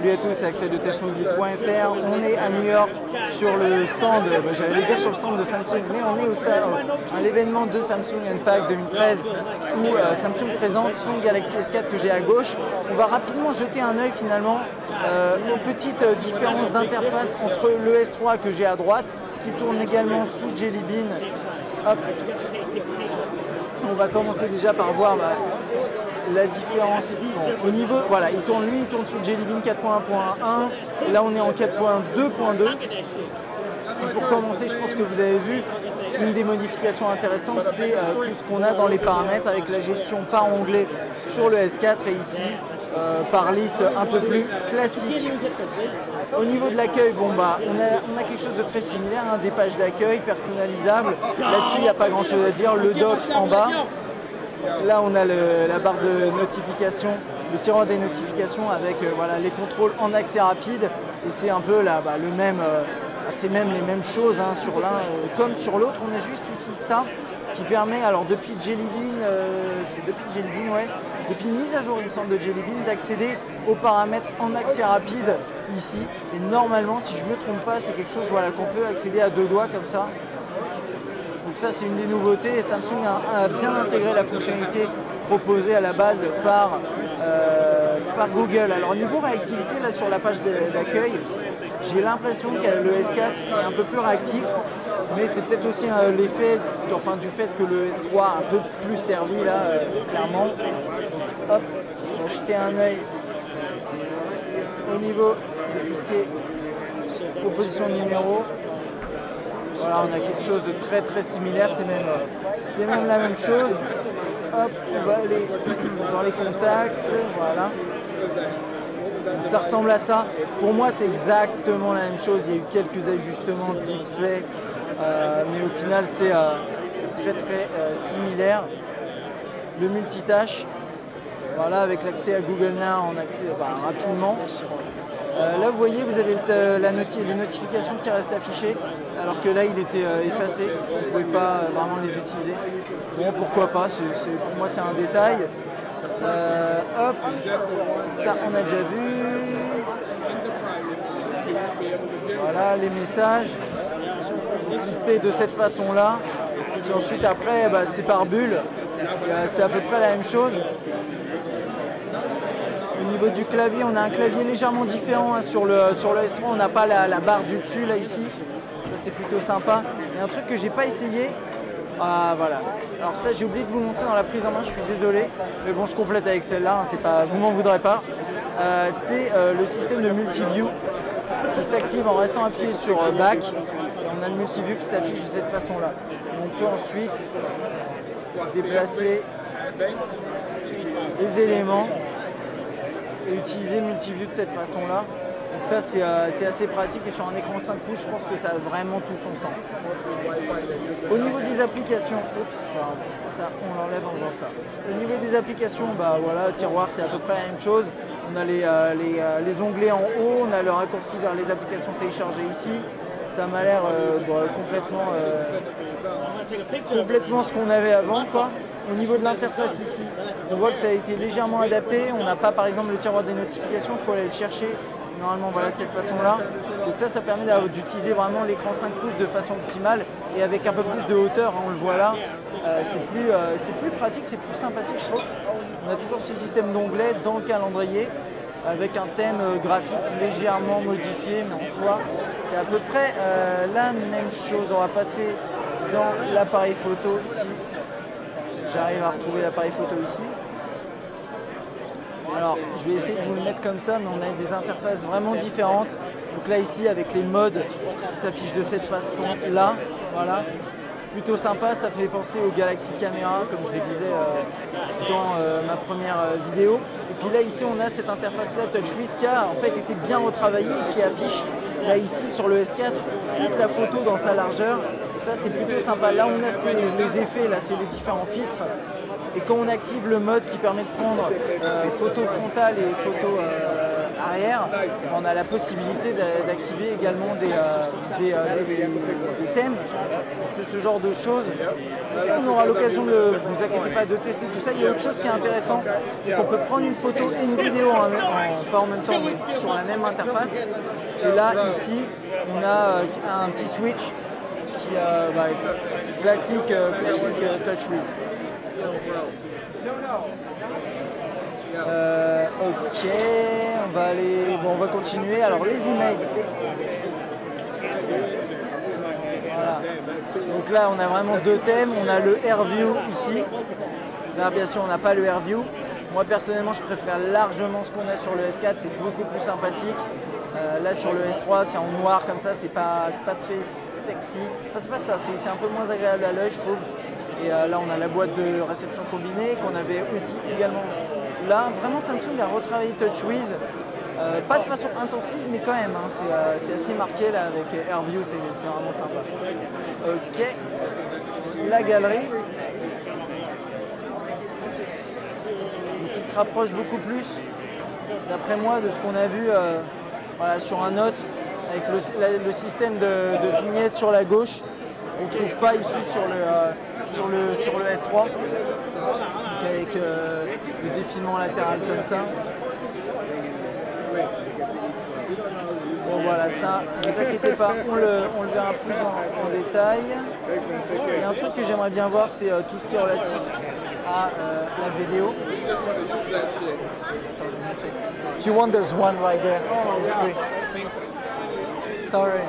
Salut à tous, c'est Axel de testmobile.fr. On est à New York sur le stand, j'allais dire sur le stand de Samsung, mais on est aussi à l'événement de Samsung Unpacked 2013 où Samsung présente son Galaxy S4 que j'ai à gauche. On va rapidement jeter un œil finalement aux petites différences d'interface entre le S3 que j'ai à droite, qui tourne également sous Jelly Bean. Hop. On va commencer déjà par voir la différence. Bon, au niveau, voilà, il tourne sous Jelly Bean 4.1.1. Là, on est en 4.2.2. Et pour commencer, je pense que vous avez vu une des modifications intéressantes, c'est tout ce qu'on a dans les paramètres avec la gestion par onglet sur le S4 et ici par liste un peu plus classique. Au niveau de l'accueil, bon, on a quelque chose de très similaire, hein, des pages d'accueil personnalisables. Là-dessus, il n'y a pas grand-chose à dire. Le dock en bas. Là, on a la barre de notification, le tiroir des notifications avec voilà, les contrôles en accès rapide. Et c'est un peu là, le même, c'est même les mêmes choses hein, sur l'un comme sur l'autre. On a juste ici ça qui permet, alors depuis Jelly Bean, c'est depuis Jelly Bean, ouais, depuis une mise à jour, il me semble, de Jelly Bean, d'accéder aux paramètres en accès rapide ici. Et normalement, si je ne me trompe pas, c'est quelque chose voilà, qu'on peut accéder à deux doigts comme ça. Donc ça, c'est une des nouveautés. Samsung a bien intégré la fonctionnalité proposée à la base par Google. Alors niveau réactivité, là sur la page d'accueil, j'ai l'impression que le S4 est un peu plus réactif, mais c'est peut-être aussi l'effet du fait que le S3 a un peu plus servi là, clairement. Donc, hop, on va jeter un œil au niveau de tout ce qui est proposition de numéro. Voilà, on a quelque chose de très très similaire, c'est même la même chose. Hop, on va aller dans les contacts, voilà. Donc, ça ressemble à ça. Pour moi, c'est exactement la même chose. Il y a eu quelques ajustements vite fait, mais au final, c'est très très similaire. Le multitâche, voilà, avec l'accès à Google Now, en accès rapidement. Là, vous voyez, vous avez les notifications qui restent affichées, alors que là, il était effacé. Vous ne pouvez pas vraiment les utiliser. Bon, pourquoi pas, pour moi, c'est un détail. Hop, ça, on a déjà vu. Voilà, les messages listés de cette façon-là. Puis ensuite, après, c'est par bulle. C'est à peu près la même chose. Au niveau du clavier, on a un clavier légèrement différent hein, sur le S3, on n'a pas la barre du dessus là ici, ça c'est plutôt sympa. Et un truc que j'ai pas essayé, voilà. Alors ça j'ai oublié de vous montrer dans la prise en main, je suis désolé, mais bon je complète avec celle-là, hein, c'est pas, vous m'en voudrez pas. C'est le système de multiview qui s'active en restant appuyé sur Back. Et on a le multiview qui s'affiche de cette façon-là. On peut ensuite déplacer les éléments et utiliser le multiview de cette façon-là. Donc ça, c'est assez pratique et sur un écran 5 pouces, je pense que ça a vraiment tout son sens. Au niveau des applications, ça, on l'enlève en faisant ça. Au niveau des applications, voilà, tiroir, c'est à peu près la même chose. On a les onglets en haut, on a le raccourci vers les applications téléchargées ici. Ça m'a l'air complètement ce qu'on avait avant, quoi. Au niveau de l'interface ici, on voit que ça a été légèrement adapté. On n'a pas par exemple le tiroir des notifications, il faut aller le chercher. Normalement voilà de cette façon-là. Donc ça permet d'utiliser vraiment l'écran 5 pouces de façon optimale et avec un peu plus de hauteur, hein, on le voit là. C'est plus pratique, c'est plus sympathique je trouve. On a toujours ce système d'onglets dans le calendrier avec un thème graphique légèrement modifié, mais en soi c'est à peu près la même chose. On va passer dans l'appareil photo ici. J'arrive à retrouver l'appareil photo ici. Alors, je vais essayer de vous le mettre comme ça, mais on a des interfaces vraiment différentes. Donc là, ici, avec les modes qui s'affichent de cette façon-là, voilà. Plutôt sympa, ça fait penser au Galaxy Camera, comme je le disais dans ma première vidéo. Et puis là, ici, on a cette interface-là TouchWiz qui a en fait été bien retravaillée et qui affiche, là, ici, sur le S4, toute la photo dans sa largeur. Et ça, c'est plutôt sympa. Là, on a les effets, là, c'est les différents filtres. Et quand on active le mode qui permet de prendre photo frontale et photo arrière, on a la possibilité d'activer également des thèmes. C'est ce genre de choses. Donc ça, on aura l'occasion de, vous inquiétez pas, de tester tout ça. Il y a autre chose qui est intéressant, c'est qu'on peut prendre une photo et une vidéo, pas en même temps, mais sur la même interface. Et là, ici, on a un petit switch qui classique TouchWiz. Ok, on va continuer. Alors les emails. Voilà. Donc là, on a vraiment deux thèmes. On a le AirView ici. Là, bien sûr, on n'a pas le AirView. Moi, personnellement, je préfère largement ce qu'on a sur le S4. C'est beaucoup plus sympathique. Là, sur le S3, c'est en noir comme ça. C'est pas très sexy. Enfin, c'est pas ça. C'est un peu moins agréable à l'œil, je trouve. Et là, on a la boîte de réception combinée qu'on avait aussi également. Là, vraiment, Samsung a retravaillé TouchWiz. Pas de façon intensive, mais quand même, hein, c'est assez marqué là avec AirView, c'est vraiment sympa. Ok, la galerie. Donc, qui se rapproche beaucoup plus, d'après moi, de ce qu'on a vu voilà, sur un Note, avec le système de vignettes sur la gauche. On ne trouve pas ici sur le S3, donc avec le défilement latéral comme ça. Bon voilà, ça, ne vous inquiétez pas, on le verra plus en détail. Il y a un truc que j'aimerais bien voir, c'est tout ce qui est relatif à la vidéo. If you want, there's one right there. Sorry.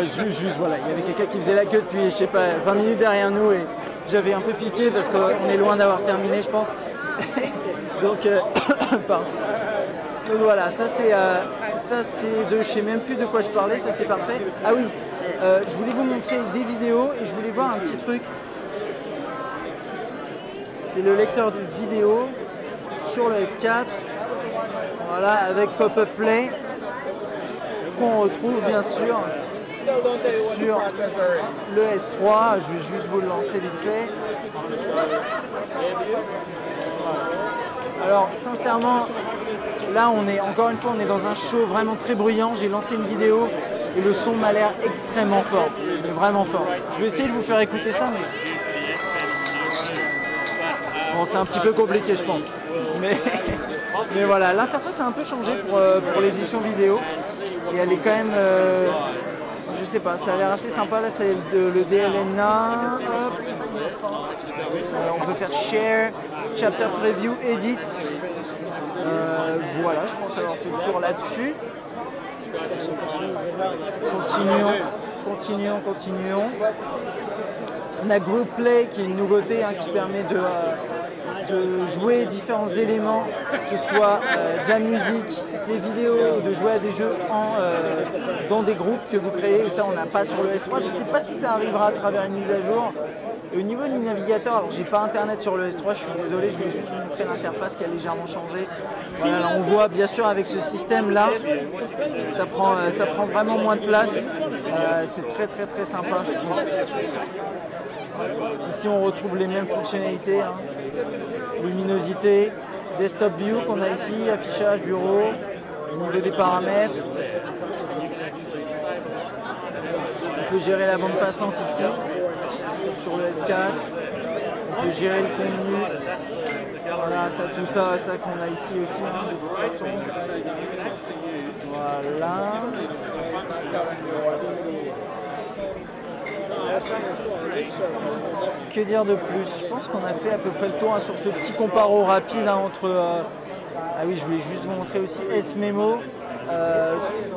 Juste voilà, il y avait quelqu'un qui faisait la queue depuis, je sais pas, 20 minutes derrière nous et j'avais un peu pitié parce qu'on est loin d'avoir terminé, je pense. Donc, pardon. Donc voilà, ça c'est de, je sais même plus de quoi je parlais, ça c'est parfait. Ah oui, je voulais vous montrer des vidéos et je voulais voir un petit truc. C'est le lecteur de vidéo sur le S4, voilà, avec Pop-up Play, qu'on retrouve bien sûr sur le S3. Je vais juste vous le lancer vite fait. Alors sincèrement, là encore une fois, on est dans un show vraiment très bruyant. J'ai lancé une vidéo et le son m'a l'air extrêmement fort, mais vraiment fort. Je vais essayer de vous faire écouter ça, mais bon, c'est un petit peu compliqué, je pense. Mais voilà, l'interface a un peu changé pour l'édition vidéo et elle est quand même, je sais pas, ça a l'air assez sympa. Là, c'est le DLNA. On peut faire Share, Chapter Preview, Edit. Voilà, je pense avoir fait le tour là-dessus. Continuons. On a Group Play qui est une nouveauté qui permet de jouer différents éléments, que ce soit de la musique, des vidéos ou de jouer à des jeux dans des groupes que vous créez. Et ça, on n'a pas sur le S3. Je ne sais pas si ça arrivera à travers une mise à jour. Et au niveau du navigateur, alors j'ai pas internet sur le S3, je suis désolé, je vais juste vous montrer l'interface qui a légèrement changé. Voilà, là on voit bien sûr avec ce système là, ça prend vraiment moins de place. C'est très sympa, je trouve. Ici on retrouve les mêmes fonctionnalités, hein. Luminosité, desktop view qu'on a ici, affichage, bureau, au niveau des paramètres. On peut gérer la bande passante ici. Sur le S4, on peut gérer le contenu, voilà, tout ça qu'on a ici aussi, hein, de toute façon. Voilà. Que dire de plus? Je pense qu'on a fait à peu près le tour, hein, sur ce petit comparo rapide, hein, entre... ah oui, je voulais juste vous montrer aussi S-Memo,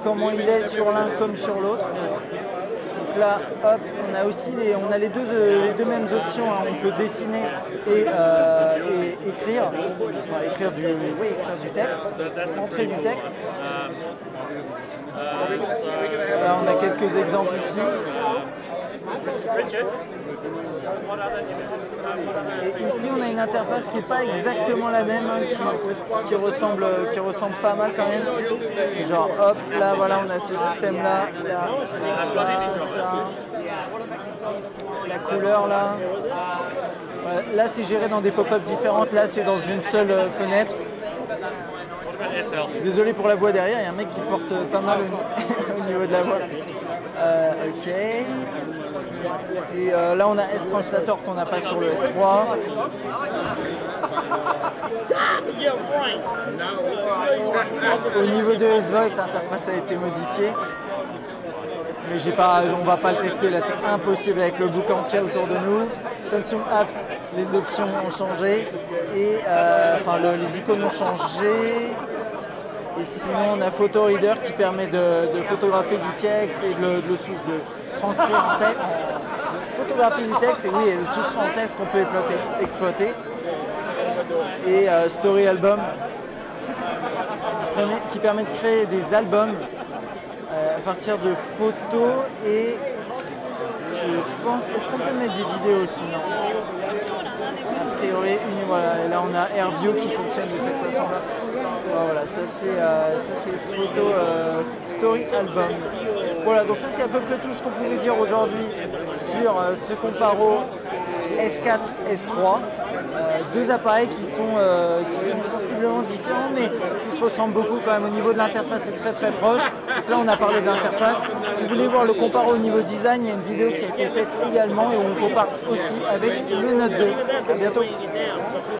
comment il est sur l'un comme sur l'autre. Donc là, hop, on a aussi les deux mêmes options, hein. On peut dessiner et écrire, enfin, écrire du texte, entrer du texte. Là, on a quelques exemples ici. Et ici, on a une interface qui n'est pas exactement la même, hein, qui ressemble pas mal quand même. Genre, hop, là, voilà, on a ce système-là, là, ça, la couleur, là. Voilà, là, c'est géré dans des pop-up différentes. Là, c'est dans une seule fenêtre. Désolé pour la voix derrière, il y a un mec qui porte pas mal au niveau de la voix. Ok. Et là on a S-Translator qu'on n'a pas sur le S3. Au niveau de S-Voice, l'interface a été modifiée. Mais on ne va pas le tester, là c'est impossible avec le boucan qu'il y a autour de nous. Samsung Apps, les options ont changé. Et les icônes ont changé. Et sinon on a Photo Reader qui permet de photographier du texte et de transcrire en texte. Photographier du texte et oui, et le souscrire en texte qu'on peut exploiter. Et Story Album qui permet de créer des albums à partir de photos et je pense, est-ce qu'on peut mettre des vidéos aussi? Non. A priori, voilà, et là on a AirView qui fonctionne de cette façon-là. Voilà, ça c'est photo Story Album. Voilà, donc ça c'est à peu près tout ce qu'on pouvait dire aujourd'hui sur ce Comparo S4, S3. Deux appareils qui sont sensiblement différents mais qui se ressemblent beaucoup quand même au niveau de l'interface, c'est très très proche. Donc là on a parlé de l'interface. Si vous voulez voir le Comparo au niveau design, il y a une vidéo qui a été faite également et où on compare aussi avec le Note 2. À bientôt.